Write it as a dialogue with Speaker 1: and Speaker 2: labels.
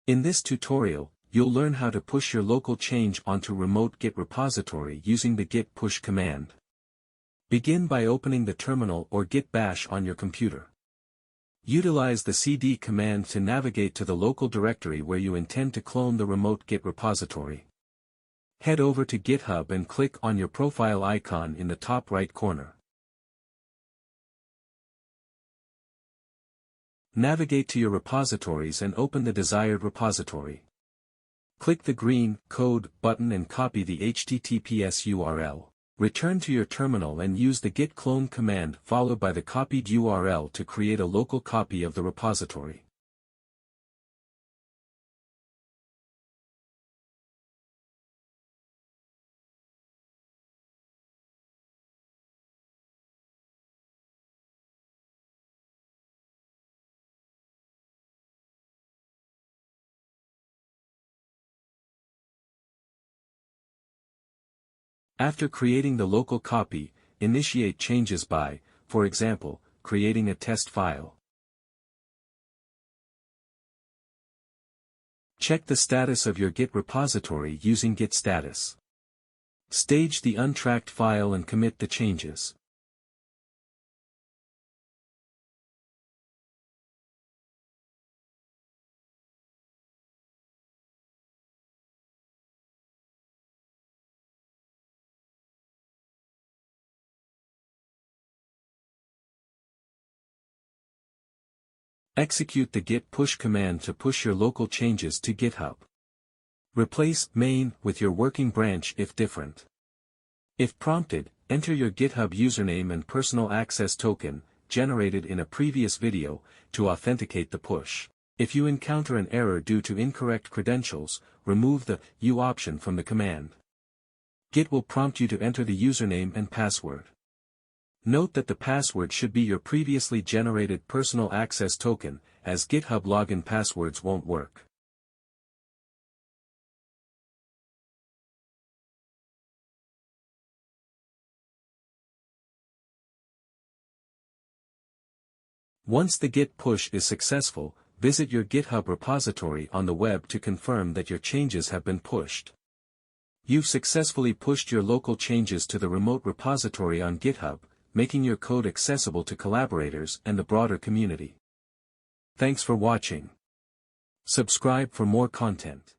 Speaker 1: In this tutorial, you'll learn how to push your local change onto remote Git repository using the git push command. Begin by opening the terminal or git bash on your computer. Utilize the cd command to navigate to the local directory where you intend to clone the remote Git repository. Head over to GitHub and click on your profile icon in the top right corner. Navigate to your repositories and open the desired repository. Click the green Code button and copy the HTTPS URL. Return to your terminal and use the git clone command followed by the copied URL to create a local copy of the repository. After creating the local copy, initiate changes by, for example, creating a test file. Check the status of your Git repository using git status. Stage the untracked file and commit the changes. Execute the git push command to push your local changes to GitHub. Replace main with your working branch if different. If prompted, enter your GitHub username and personal access token, generated in a previous video, to authenticate the push. If you encounter an error due to incorrect credentials, remove the U option from the command. Git will prompt you to enter the username and password. Note that the password should be your previously generated personal access token, as GitHub login passwords won't work. Once the git push is successful, visit your GitHub repository on the web to confirm that your changes have been pushed. You've successfully pushed your local changes to the remote repository on GitHub, making your code accessible to collaborators and the broader community. Thanks for watching. Subscribe for more content.